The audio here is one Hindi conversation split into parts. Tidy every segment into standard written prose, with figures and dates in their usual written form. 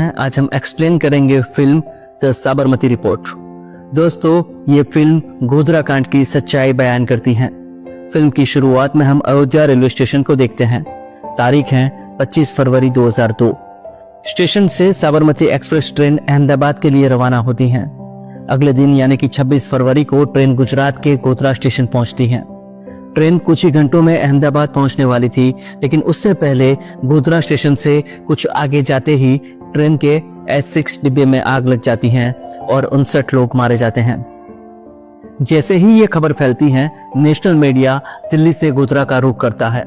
हैं, आज हम एक्सप्लेन करेंगे फिल्म द साबरमती रिपोर्ट। दोस्तों, ये फिल्म गोधरा कांड की सच्चाई बयान करती है। फिल्म की शुरुआत में हम अयोध्या रेलवे स्टेशन को देखते हैं। तारीख है 25 फरवरी 2002। स्टेशन से साबरमती एक्सप्रेस ट्रेन अहमदाबाद के लिए रवाना होती है। अगले दिन यानी कि 26 फरवरी को ट्रेन गुजरात के गोधरा स्टेशन पहुंचती है। ट्रेन कुछ ही घंटों में अहमदाबाद पहुंचने वाली थी, लेकिन उससे पहले गोधरा स्टेशन से कुछ आगे जाते ही ट्रेन के S6 डिब्बे में आग लग जाती है और 59 लोग मारे जाते हैं। जैसे ही ये खबर फैलती है, नेशनल मीडिया दिल्ली से गोधरा का रुख करता है।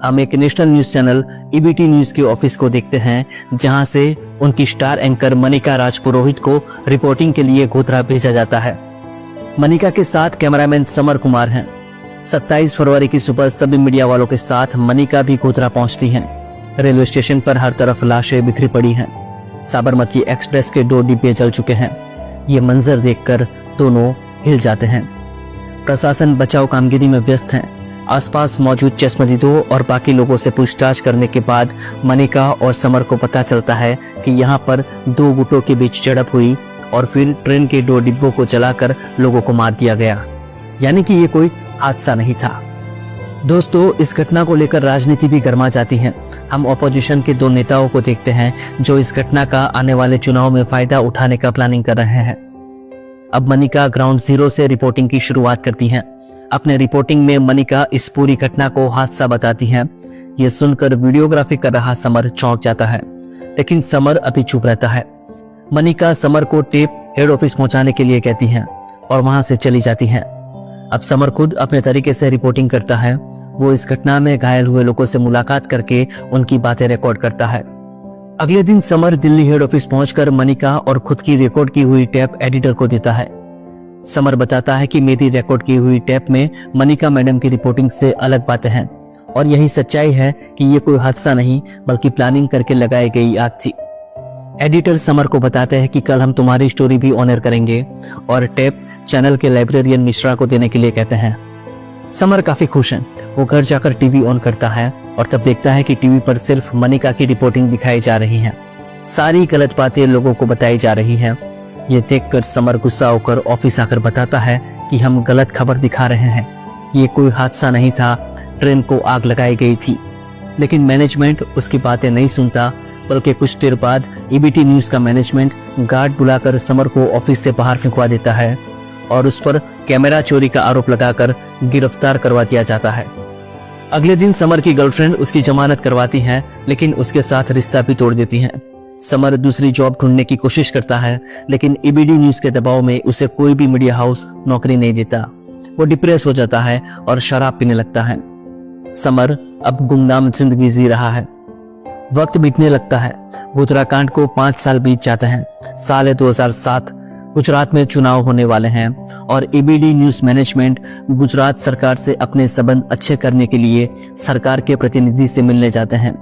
हम एक national news channel EBT news के ऑफिस को देखते हैं, जहां से उनकी स्टार एंकर मनिका राजपुरोहित को रिपोर्टिंग के लिए गोधरा भेजा जाता है। मनिका के साथ कैमरामैन समर कुमार हैं। 27 फरवरी की सुबह सभी मीडिया वालों के साथ मनिका भी गोधरा पहुंचती हैं। रेलवे स्टेशन पर हर तरफ लाशें बिखरी पड़ी हैं। साबरमती एक्सप्रेस के 2 डिब्बे जल चुके हैं। ये मंजर देखकर दोनों हिल जाते हैं। प्रशासन बचाव कामगिरी में व्यस्त है। आसपास मौजूद चश्मदीदों और बाकी लोगों से पूछताछ करने के बाद मनिका और समर को पता चलता है कि यहाँ पर 2 गुटों के बीच झड़प हुई और फिर ट्रेन के 2 डिब्बों को जलाकर लोगों को मार दिया गया। यानी कि ये कोई हादसा नहीं था। दोस्तों, इस घटना को लेकर राजनीति भी गर्मा जाती है। हम ऑपोजिशन के 2 नेताओं को देखते हैं जो इस घटना का आने वाले चुनाव में फायदा उठाने का प्लानिंग कर रहे हैं। अब मनिका ग्राउंड जीरो से रिपोर्टिंग की शुरुआत करती हैं। अपने रिपोर्टिंग में मनिका इस पूरी घटना को हादसा बताती हैं। ये सुनकर वीडियोग्राफी कर रहा समर चौंक जाता है, लेकिन समर अभी चुप रहता है। मनिका समर को टेप हेड ऑफिस पहुंचाने के लिए कहती हैं और वहां से चली जाती हैं। अब समर खुद अपने तरीके से रिपोर्टिंग करता है। वो इस घटना में घायल हुए लोगों से मुलाकात करके उनकी बातें रिकॉर्ड करता है। अगले दिन समर दिल्ली हेड ऑफिस पहुंचकर मनिका और खुद की रिकॉर्ड की हुई टेप एडिटर को देता है। समर बताता है कि मेरी रिकॉर्ड की हुई टेप में मनिका मैडम की रिपोर्टिंग से अलग बातें हैं और यही सच्चाई है कि ये कोई हादसा नहीं बल्कि प्लानिंग करके लगाई गई आग थी। एडिटर समर को बताते हैं कि कल हम तुम्हारी स्टोरी भी ऑनर करेंगे और टेप चैनल के लाइब्रेरियन मिश्रा को देने के लिए कहते हैं। समर काफी खुश है। वो घर जाकर टीवी ऑन करता है और तब देखता है कि टीवी पर सिर्फ मनिका की रिपोर्टिंग दिखाई जा रही है। सारी गलत बातें लोगों को बताई जा रही है। ये देखकर समर गुस्सा होकर ऑफिस आकर बताता है कि हम गलत खबर दिखा रहे हैं। ये कोई हादसा नहीं था, ट्रेन को आग लगाई गई थी। लेकिन मैनेजमेंट उसकी बातें नहीं सुनता, बल्कि कुछ देर बाद EBT न्यूज का मैनेजमेंट गार्ड बुलाकर समर को ऑफिस से बाहर फेंकवा देता है और उस पर कैमरा चोरी का आरोप लगाकर गिरफ्तार करवा दिया जाता है। अगले दिन समर की गर्लफ्रेंड उसकी जमानत करवाती है, लेकिन उसके साथ रिश्ता भी तोड़ देती है। समर दूसरी जॉब ढूंढने की कोशिश करता है, लेकिन EBT न्यूज के दबाव में उसे कोई भी मीडिया हाउस नौकरी नहीं देता। वो डिप्रेस हो जाता है और शराब पीने लगता है। समर अब गुमनाम जिंदगी जी रहा है। वक्त बीतने लगता है। गोधरा कांड को 5 साल बीत जाते हैं। साल है 2007। गुजरात में चुनाव होने वाले हैं और EBT न्यूज मैनेजमेंट गुजरात सरकार से अपने संबंध अच्छे करने के लिए सरकार के प्रतिनिधि से मिलने जाते हैं,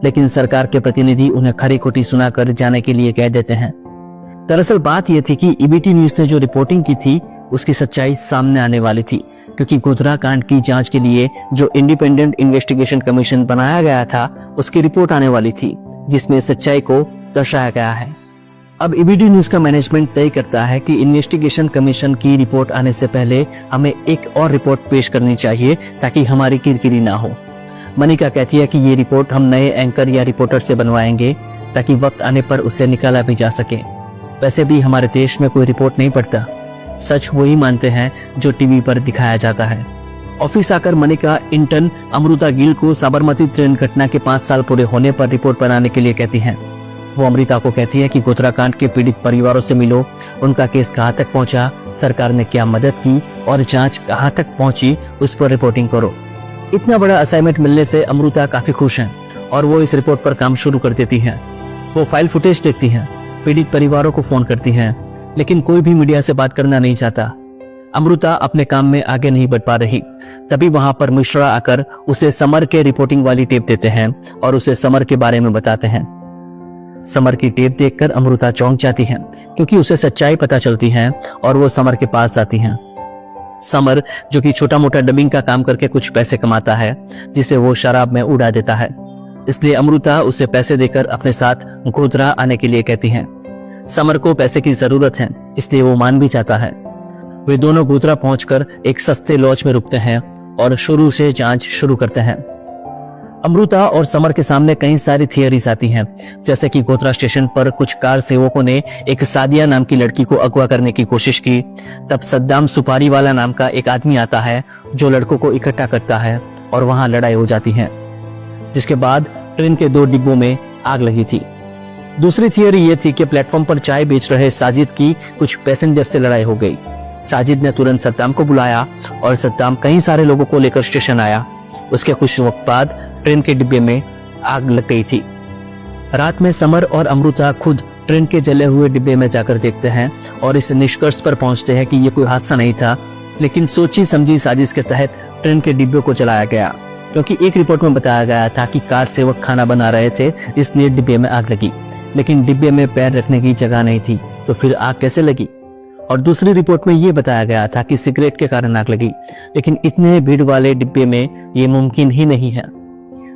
लेकिन सरकार के प्रतिनिधि उन्हें खरी खोटी सुनाकर जाने के लिए कह देते हैं। दरअसल बात यह थी कि EBT न्यूज ने जो रिपोर्टिंग की थी उसकी सच्चाई सामने आने वाली थी, क्योंकि गोधरा कांड की जांच के लिए जो इंडिपेंडेंट इन्वेस्टिगेशन कमीशन बनाया गया था उसकी रिपोर्ट आने वाली थी, जिसमें सच्चाई को दर्शाया गया है। अब EBT न्यूज का मैनेजमेंट तय करता है कि इन्वेस्टिगेशन कमीशन की रिपोर्ट आने से पहले हमें एक और रिपोर्ट पेश करनी चाहिए ताकि हमारी किरकिरी ना हो। मनिका कहती है कि ये रिपोर्ट हम नए एंकर या रिपोर्टर से बनवाएंगे ताकि वक्त आने पर उसे निकाला भी जा सके। वैसे भी हमारे देश में कोई रिपोर्ट नहीं पढ़ता, सच वही मानते हैं जो टीवी पर दिखाया जाता है। ऑफिस आकर मनिका इंटर्न अमृता गिल को साबरमती ट्रेन घटना के 5 साल पूरे होने पर रिपोर्ट बनाने के लिए कहती हैं। वो अमृता को कहती है कि गोधरा कांड के पीड़ित परिवारों से मिलो, उनका केस कहाँ तक पहुंचा, सरकार ने क्या मदद की और जांच कहाँ तक पहुंची, उस पर रिपोर्टिंग करो। इतना बड़ा असाइनमेंट मिलने से अमृता काफी खुश हैं और वो इस रिपोर्ट पर काम शुरू कर देती हैं। वो फाइल फुटेज देखती हैं, पीड़ित परिवारों को फोन करती हैं, लेकिन कोई भी मीडिया से बात करना नहीं चाहता। अमृता अपने काम में आगे नहीं बढ़ पा रही। तभी वहां पर मिश्रा आकर उसे समर के रिपोर्टिंग वाली टेप देते हैं और उसे समर के बारे में बताते हैं। समर की टेप देखकर अमृता चौंक जाती है, क्योंकि उसे सच्चाई पता चलती है और वो समर के पास आती हैं। समर, जो कि छोटा मोटा डबिंग का काम करके कुछ पैसे कमाता है, जिसे वो शराब में उड़ा देता है। इसलिए अमृता उसे पैसे देकर अपने साथ गोधरा आने के लिए कहती है। समर को पैसे की जरूरत है, इसलिए वो मान भी जाता है। वे दोनों गोधरा पहुंचकर एक सस्ते लॉज में रुकते हैं और शुरू से जांच शुरू करते हैं। अमृता और समर के सामने कई सारी थियरीज आती हैं, जैसे कि गोधरा स्टेशन पर कुछ कार सेवकों ने एक सादिया नाम की लड़की को अगवा करने की कोशिश की। तब सद्दाम सुपारी वाला नाम का एक आदमी आता है जो लड़कों को इकट्ठा करता है और वहां लड़ाई हो जाती है, जिसके बाद ट्रेन के 2 डिब्बों में आग लगी थी। दूसरी थियरी ये थी कि प्लेटफॉर्म पर चाय बेच रहे साजिद की कुछ पैसेंजर से लड़ाई हो गई। साजिद ने तुरंत सद्दाम को बुलाया और सद्दाम कई सारे लोगों को लेकर स्टेशन आया। उसके कुछ वक्त बाद ट्रेन के डिब्बे में आग लग गई थी। रात में समर और अमृता खुद ट्रेन के जले हुए डिब्बे में जाकर देखते हैं और इस निष्कर्ष पर पहुंचते हैं कि ये कोई हादसा नहीं था, लेकिन सोची समझी साजिश के तहत ट्रेन के डिब्बे को जलाया गया, क्योंकि एक रिपोर्ट में बताया गया था कि कार सेवक खाना बना रहे थे, इसलिए डिब्बे में आग लगी। लेकिन डिब्बे में पैर रखने की जगह नहीं थी, तो फिर आग कैसे लगी? और दूसरी रिपोर्ट में यह बताया गया था कि सिगरेट के कारण आग लगी, लेकिन इतने भीड़ वाले डिब्बे में ये मुमकिन ही नहीं है।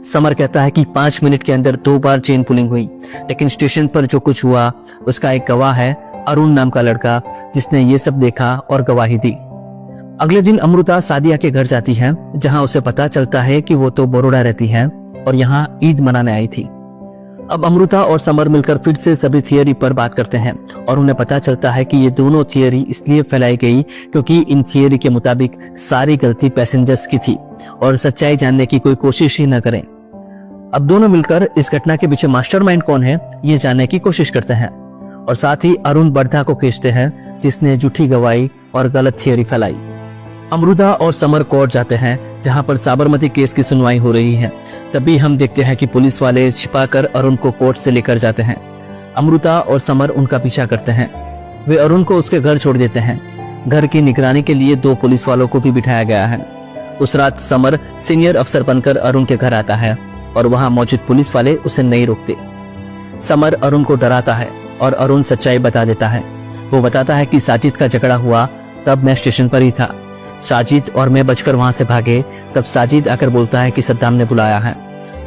समर कहता है कि 5 मिनट के अंदर 2 बार चेन पुलिंग हुई, लेकिन स्टेशन पर जो कुछ हुआ उसका एक गवाह है, अरुण नाम का लड़का, जिसने ये सब देखा और गवाही दी। अगले दिन अमृता सादिया के घर जाती है, जहां उसे पता चलता है कि वो तो बड़ौदा रहती है और यहाँ ईद मनाने आई थी। अब अमृता और समर मिलकर फिर से सभी थियरी पर बात करते हैं और उन्हें पता चलता है कि ये दोनों थियरी इसलिए फैलाई गई क्योंकि इन थियरी के मुताबिक सारी गलती पैसेंजर्स की थी और सच्चाई जानने की कोई कोशिश ही न करें। अब दोनों मिलकर इस घटना के पीछे मास्टरमाइंड कौन है ये जानने की कोशिश करते हैं और साथ ही अरुण बर्धा को खींचते हैं, जिसने झूठी गवाही और गलत थियरी फैलाई। अमृता और समर कोर्ट जाते हैं, जहां पर साबरमती केस की सुनवाई हो रही है। तभी हम देखते हैं कि पुलिस वाले छिपाकर अरुण को कोर्ट से लेकर जाते हैं। अमृता और समर उनका पीछा करते हैं। वे अरुण को उसके घर छोड़ देते हैं। घर की निगरानी के लिए 2 पुलिस वालों को भी बिठाया गया है। उस रात समर सीनियर अफसर बनकर अरुण के घर आता है और वहां मौजूद पुलिस वाले उसे नहीं रोकते। समर अरुण को डराता है और अरुण सच्चाई बता देता है। वो बताता है कि साजिद का झगड़ा हुआ तब मैं स्टेशन पर ही था। साजिद और मैं बचकर वहां से भागे, तब साजिद आकर बोलता है कि सद्दाम ने बुलाया है।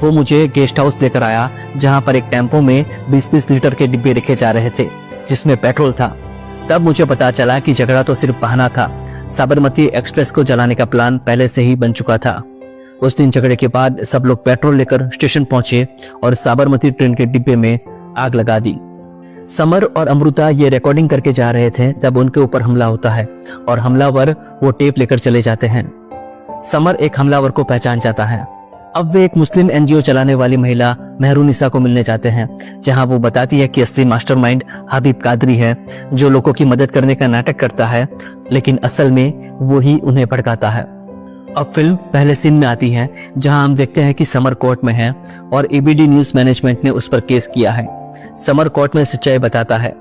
वो मुझे गेस्ट हाउस लेकर आया, जहां पर एक टेम्पो में 20-20 लीटर के डिब्बे रखे जा रहे थे, जिसमें पेट्रोल था। तब मुझे पता चला कि झगड़ा तो सिर्फ बहाना था। साबरमती एक्सप्रेस को जलाने का प्लान पहले से ही बन चुका था। उस दिन झगड़े के बाद सब लोग पेट्रोल लेकर स्टेशन पहुंचे और साबरमती ट्रेन के डिब्बे में आग लगा दी। समर और अमृता ये रिकॉर्डिंग करके जा रहे थे, तब उनके ऊपर हमला होता है और हमलावर वो टेप लेकर चले जाते हैं। समर एक हमलावर को पहचान जाता है। अब वे एक मुस्लिम एनजीओ चलाने वाली महिला मेहरुनिसा को मिलने जाते हैं, जहां वो बताती है कि असली मास्टरमाइंड हबीब कादरी है, जो लोगों की मदद करने का नाटक करता है, लेकिन असल में वो ही उन्हें भड़काता है। अब फिल्म पहले सीन में आती है, जहां हम देखते हैं कि समर कोर्ट में है और एबीडी न्यूज मैनेजमेंट ने उस पर केस किया है। समर कोर्ट में सच्चाई बताता है।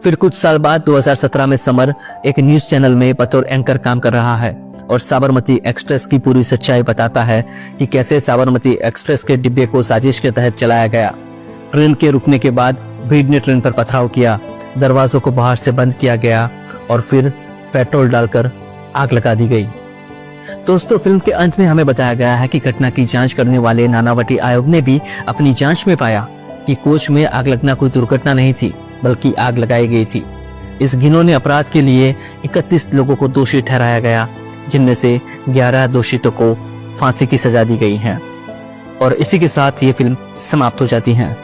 फिर कुछ साल बाद 2017 में समर एक न्यूज चैनल में बतौर एंकर काम कर रहा है और साबरमती एक्सप्रेस की पूरी सच्चाई बताता है कि कैसे साबरमती एक्सप्रेस के डिब्बे को साजिश के तहत चलाया गया। ट्रेन के रुकने के बाद भीड़ ने ट्रेन पर पथराव किया, दरवाजों को बाहर से बंद किया गया और फिर पेट्रोल डालकर आग लगा दी गई। दोस्तों, फिल्म के अंत में हमें बताया गया है कि घटना की जांच करने वाले नानावटी आयोग ने भी अपनी जांच में पाया कि कोच में आग लगना कोई दुर्घटना नहीं थी, बल्कि आग लगाई गई थी। इस घिनौने अपराध के लिए 31 लोगों को दोषी ठहराया गया, जिनमें से 11 दोषितों को फांसी की सजा दी गई है। और इसी के साथ ये फिल्म समाप्त हो जाती है।